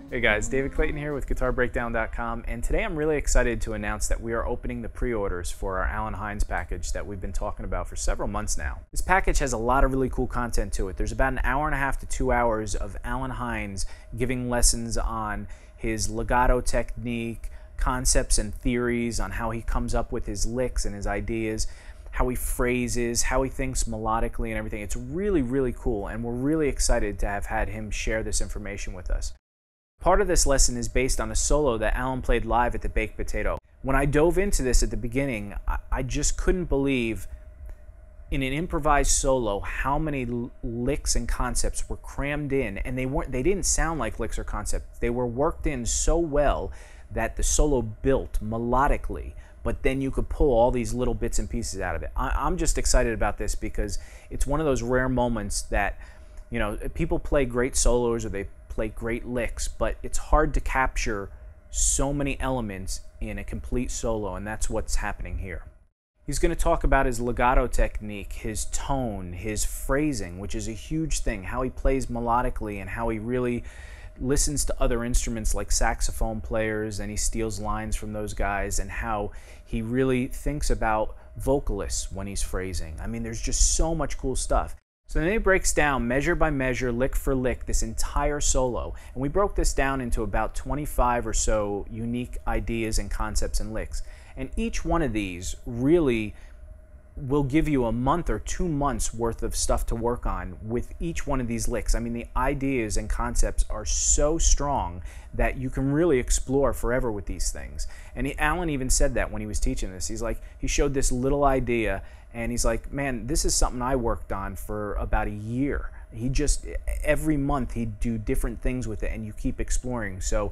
Hey guys, David Clayton here with GuitarBreakdown.com, and today I'm really excited to announce that we are opening the pre-orders for our Allen Hinds package that we've been talking about for several months now. This package has a lot of really cool content to it. There's about an hour and a half to 2 hours of Allen Hinds giving lessons on his legato technique, concepts and theories on how he comes up with his licks and his ideas, how he phrases, how he thinks melodically and everything. It's really, really cool, and we're really excited to have had him share this information with us. Part of this lesson is based on a solo that Allen played live at the Baked Potato. When I dove into this at the beginning, I just couldn't believe in an improvised solo how many licks and concepts were crammed in, and they didn't sound like licks or concepts. They were worked in so well that the solo built melodically, but then you could pull all these little bits and pieces out of it. I'm just excited about this because it's one of those rare moments that, you know, people play great solos or they play great licks, but it's hard to capture so many elements in a complete solo, and that's what's happening here. He's going to talk about his legato technique, his tone, his phrasing, which is a huge thing, how he plays melodically and how he really listens to other instruments like saxophone players and he steals lines from those guys, and how he really thinks about vocalists when he's phrasing. I mean, there's just so much cool stuff. So then he breaks down measure by measure, lick for lick, this entire solo. And we broke this down into about 25 or so unique ideas and concepts and licks. And each one of these really will give you a month or 2 months worth of stuff to work on with each one of these licks. I mean, the ideas and concepts are so strong that you can really explore forever with these things. And Allen even said that when he was teaching this. He's like, he showed this little idea and he's like, man, this is something I worked on for about a year. He just, every month he'd do different things with it and you keep exploring. So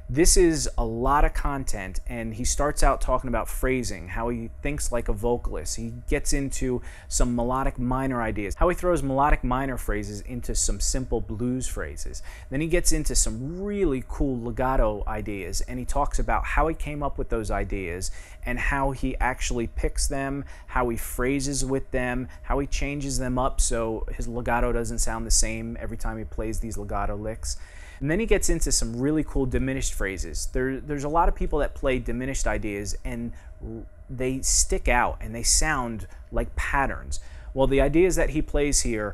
this is a lot of content, and he starts out talking about phrasing, how he thinks like a vocalist. He gets into some melodic minor ideas, how he throws melodic minor phrases into some simple blues phrases. Then he gets into some really cool legato ideas, and he talks about how he came up with those ideas and how he actually picks them, how he phrases with them, how he changes them up so his legato doesn't sound the same every time he plays these legato licks. And then he gets into some really cool diminished phrases. There's a lot of people that play diminished ideas and they stick out and they sound like patterns. Well, the ideas that he plays here,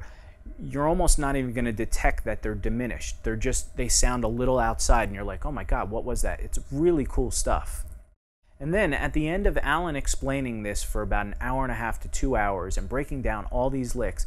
you're almost not even going to detect that they're diminished. They sound a little outside and you're like, oh my God, what was that? It's really cool stuff. And then at the end of Allen explaining this for about an hour and a half to 2 hours and breaking down all these licks,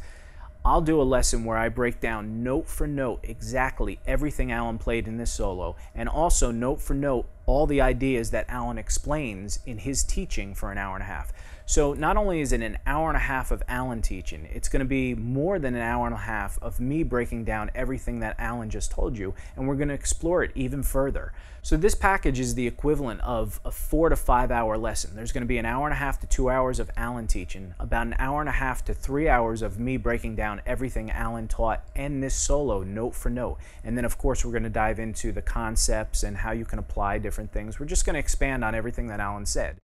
I'll do a lesson where I break down note for note exactly everything Allen played in this solo, and also note for note all the ideas that Allen explains in his teaching for an hour and a half. So not only is it an hour and a half of Allen teaching, it's going to be more than an hour and a half of me breaking down everything that Allen just told you, and we're going to explore it even further. So this package is the equivalent of a 4 to 5 hour lesson. There's going to be an hour and a half to 2 hours of Allen teaching, about an hour and a half to 3 hours of me breaking down everything Allen taught and this solo note for note. And then of course we're going to dive into the concepts and how you can apply different things. We're just going to expand on everything that Allen said.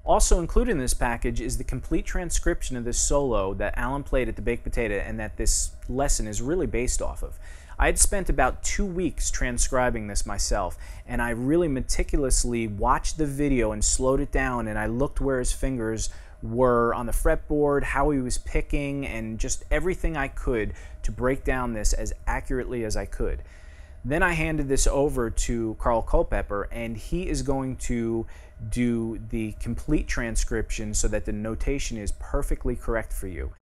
Also included in this package is the complete transcription of this solo that Allen played at the Baked Potato and that this lesson is really based off of. I had spent about 2 weeks transcribing this myself, and I really meticulously watched the video and slowed it down, and I looked where his fingers were on the fretboard, how he was picking, and just everything I could to break down this as accurately as I could. Then I handed this over to Carl Culpepper, and he is going to do the complete transcription so that the notation is perfectly correct for you.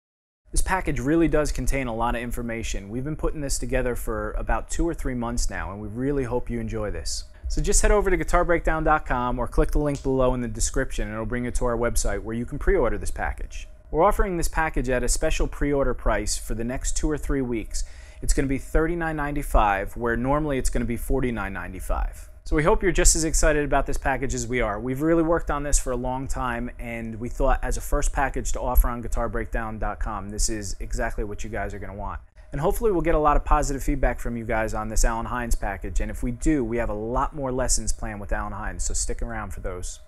This package really does contain a lot of information. We've been putting this together for about 2 or 3 months now, and we really hope you enjoy this. So just head over to GuitarBreakdown.com or click the link below in the description and it'll bring you to our website where you can pre-order this package. We're offering this package at a special pre-order price for the next 2 or 3 weeks. It's going to be $39.95, where normally it's going to be $49.95. So we hope you're just as excited about this package as we are. We've really worked on this for a long time, and we thought as a first package to offer on GuitarBreakdown.com, this is exactly what you guys are going to want. And hopefully we'll get a lot of positive feedback from you guys on this Allen Hinds package, and if we do, we have a lot more lessons planned with Allen Hinds, so stick around for those.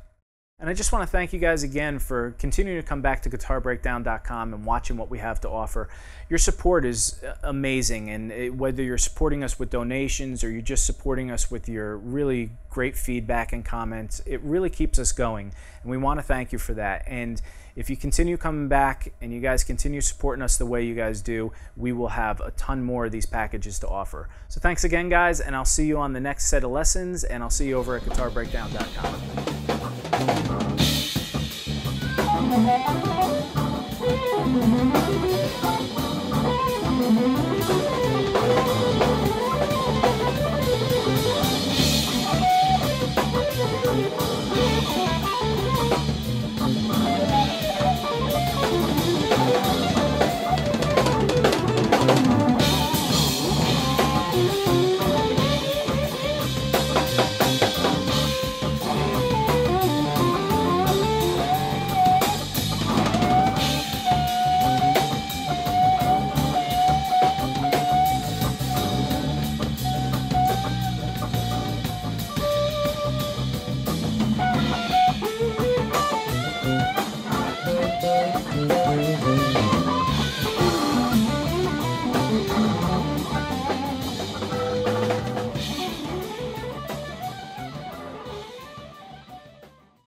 And I just want to thank you guys again for continuing to come back to guitarbreakdown.com and watching what we have to offer. Your support is amazing, and whether you're supporting us with donations or you're just supporting us with your really great feedback and comments, it really keeps us going, and we want to thank you for that. And if you continue coming back and you guys continue supporting us the way you guys do, we will have a ton more of these packages to offer. So thanks again, guys, and I'll see you on the next set of lessons, and I'll see you over at guitarbreakdown.com.